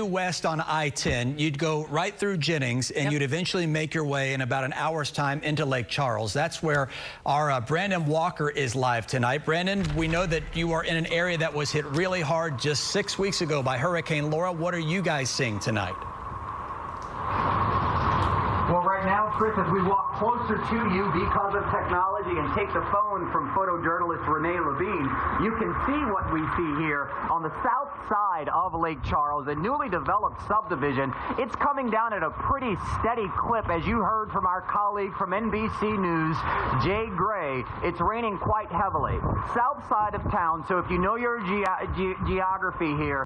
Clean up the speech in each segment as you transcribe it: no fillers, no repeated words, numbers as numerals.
West on I-10, you'd go right through Jennings, and you'd eventually make your way in about an hour's time into Lake Charles. That's where our Brandon Walker is live tonight. Brandon, we know that you are in an area that was hit really hard just 6 weeks ago by Hurricane Laura. What are you guys seeing tonight? Well, right now, Chris, as we walk closer to you because of technology and take the phone from photojournalist Renee Levine, you can see what we see here on the south side of Lake Charles, a newly developed subdivision. It's coming down at a pretty steady clip, as you heard from our colleague from NBC News, Jay Gray. It's raining quite heavily. South side of town, so if you know your geography here,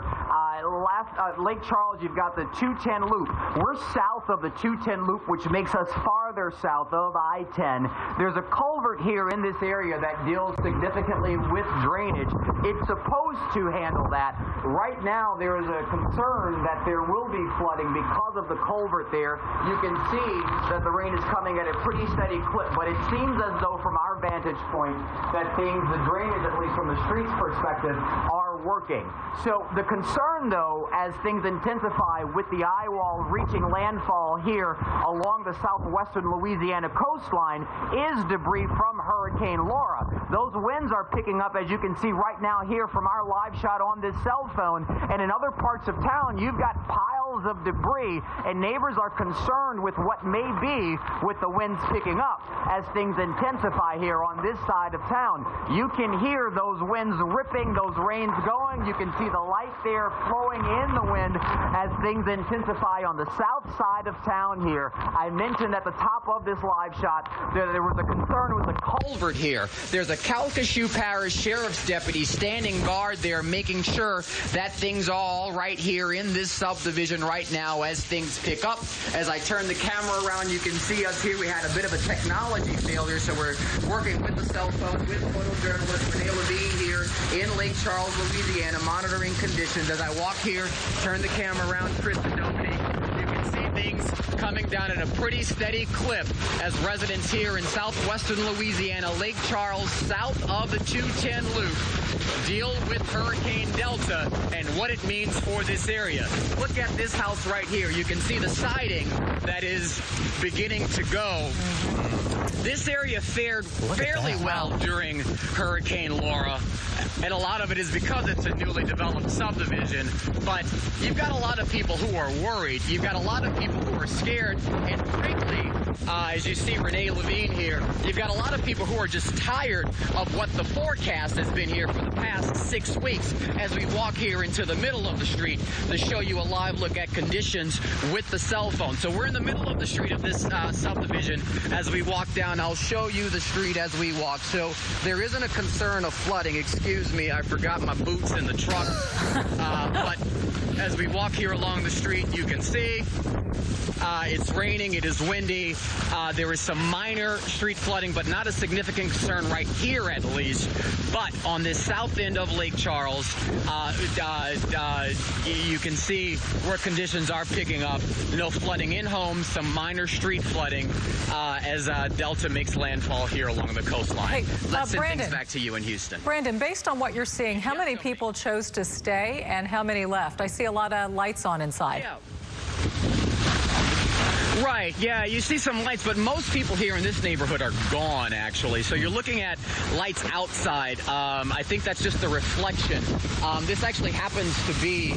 Lake Charles, you've got the 210 loop. We're south of the 210 loop, which makes us farther south of I-10. There's a culvert here in this area that deals significantly with drainage. It's supposed to handle that. Right now, there is a concern that there will be flooding because of the culvert there. You can see that the rain is coming at a pretty steady clip, but it seems as though from our vantage point that the drainage, at least from the street's perspective, are working. So the concern, though, as things intensify with the eye wall reaching landfall here along the southwestern Louisiana coastline, is debris from Hurricane Laura. Those winds are picking up, as you can see right now here from our live shot on this cell phone. And in other parts of town, you've got piles of debris, and neighbors are concerned with what may be with the winds picking up as things intensify here on this side of town. You can hear those winds ripping, those rains going. You can see the light there flowing in the wind as things intensify on the south side of town here. I mentioned at the top of this live shot that there was a concern with the culvert here. There's a Calcasieu Parish Sheriff's deputy standing guard there, making sure that things are all right here in this subdivision right now as things pick up. As I turn the camera around, you can see us here. We had a bit of a technology failure, so we're working with the cell phone with photojournalist Renee Levine here in Lake Charles, Louisiana, monitoring conditions. As I walk here, turn the camera around, Chris and Dominique, you can see things coming down at a pretty steady clip as residents here in southwestern Louisiana, Lake Charles, south of the 210 loop, deal with Hurricane Delta and what it means for this area. Look at this house right here. You can see the siding that is beginning to go. This area fared fairly well during Hurricane Laura, and a lot of it is because it's a newly developed subdivision. But you've got a lot of people who are worried. You've got a lot of people who are scared, and frankly, as you see Renee Levine here, you've got a lot of people who are just tired of what the forecast has been here for the past 6 weeks. As we walk here into the middle of the street to show you a live look at conditions with the cell phone. So we're in the middle of the street of this subdivision. As we walk down, I'll show you the street as we walk. So there isn't a concern of flooding. Excuse me, I forgot my boots in the truck. But as we walk here along the street, you can see it's raining, it is windy. There is some minor street flooding, but not a significant concern right here at least. But on this south end of Lake Charles, you can see where conditions are picking up. No flooding in homes, some minor street flooding as Delta makes landfall here along the coastline. Hey, Let's send Brandon, things back to you in Houston. Brandon, based on what you're seeing, how many people chose to stay and how many left? I see a lot of lights on inside. Yeah. Right, yeah, you see some lights, but most people here in this neighborhood are gone, actually. So you're looking at lights outside. I think that's just the reflection. This actually happens to be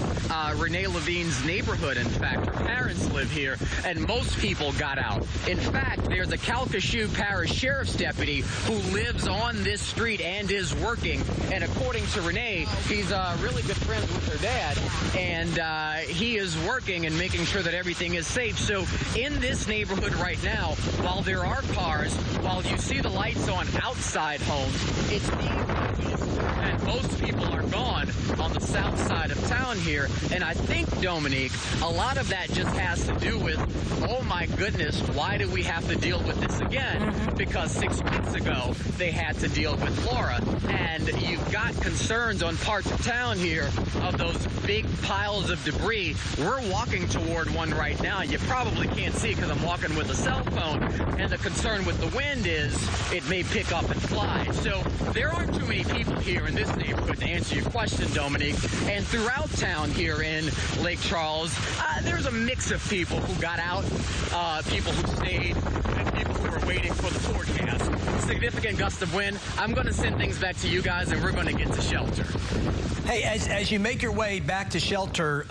Renee Levine's neighborhood, in fact. Her parents live here, and most people got out. In fact, there's a Calcasieu Parish Sheriff's deputy who lives on this street and is working. And according to Renee, he's really good friends with her dad, and he is working and making sure that everything is safe. So in this neighborhood right now, while there are cars, while you see the lights on outside homes, it's and most people are gone on the south side of town here. And I think, Dominique, a lot of that just has to do with, oh my goodness, why do we have to deal with this again? Because 6 weeks ago, they had to deal with Laura. And you've got concerns on parts of town here of those big piles of debris. We're walking toward one right now. You probably can't can't see because I'm walking with a cell phone. And the concern with the wind is it may pick up and fly. So there aren't too many people here in this neighborhood, to answer your question, Dominique. And throughout town here in Lake Charles, there's a mix of people who got out, people who stayed, and people who were waiting for the forecast. Significant gust of wind. I'm going to send things back to you guys, and we're going to get to shelter. Hey, as you make your way back to shelter,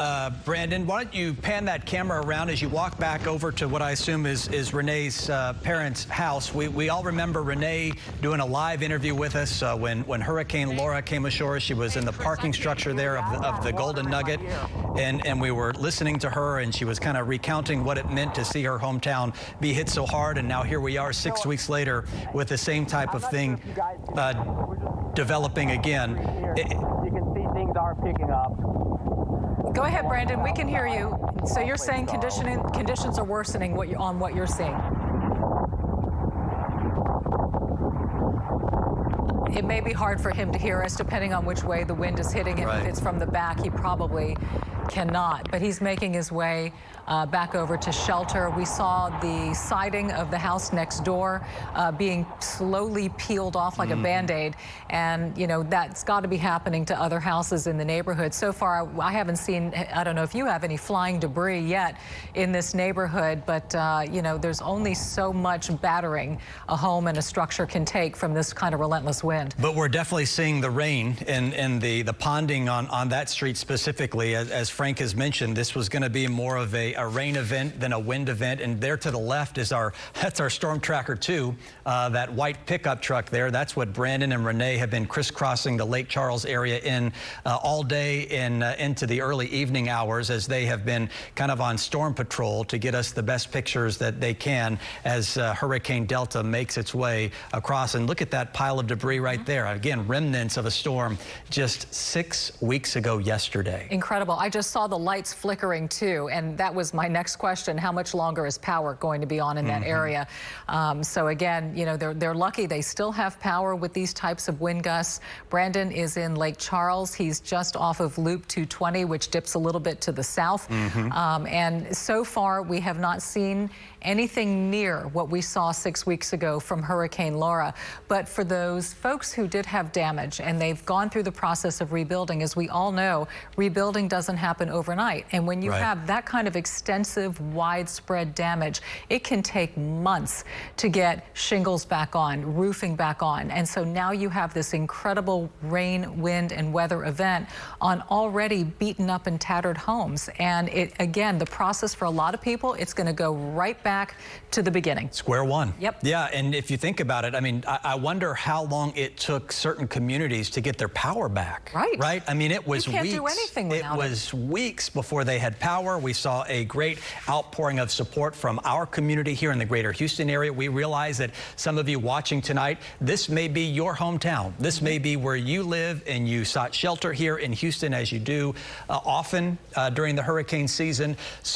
Brandon, why don't you pan that camera around as you walk back over to what I assume is Renee's parents' house. We all remember Renee doing a live interview with us when Hurricane Laura came ashore. She was in the parking structure there of the Golden Nugget, and we were listening to her, and she was kind of recounting what it meant to see her hometown be hit so hard, and now here we are 6 weeks later with the same type of thing developing again. You can see things are picking up. Go ahead, Brandon. We can hear you. So you're saying conditions are worsening on what you're seeing. It may be hard for him to hear us depending on which way the wind is hitting him. Right. If it's from the back, he probably cannot. But he's making his way back over to shelter. We saw the siding of the house next door being slowly peeled off like a Band-Aid. And, you know, that's got to be happening to other houses in the neighborhood. So far, I haven't seen, I don't know if you have any flying debris yet in this neighborhood, but, you know, there's only so much battering a home and a structure can take from this kind of relentless wind. But we're definitely seeing the rain and the ponding on that street specifically. As Frank has mentioned, this was going to be more of a rain event than a wind event. And there to the left is that's our Storm Tracker 2, that white pickup truck there. That's what Brandon and Renee have been crisscrossing the Lake Charles area in all day and into the early evening hours, as they have been kind of on storm patrol to get us the best pictures that they can as Hurricane Delta makes its way across. And look at that pile of debris right there. Again, remnants of a storm just 6 weeks ago yesterday. Incredible. I just saw the lights flickering too, and that was my next question. How much longer is power going to be on in that area? So again, you know, they're lucky they still have power with these types of wind gusts. Brandon is in Lake Charles. He's just off of Loop 220, which dips a little bit to the south. And so far, we have not seen anything near what we saw 6 weeks ago from Hurricane Laura. But for those folks who did have damage and they've gone through the process of rebuilding, as we all know, rebuilding doesn't happen overnight. And when you have that kind of extensive, widespread damage, it can take months to get shingles back on, roofing back on. And so now you have this incredible rain, wind, and weather event on already beaten up and tattered homes. And it, again, the process for a lot of people, it's going to go right back to the beginning. Square one. Yep. Yeah, and if you think about it, I mean, I wonder how long it took certain communities to get their power back. Right? I mean, it was you can't weeks. Do anything without it was weeks before they had power. We saw a great outpouring of support from our community here in the greater Houston area. We realize that some of you watching tonight, this may be your hometown. This may be where you live, and you sought shelter here in Houston, as you do often during the hurricane season. So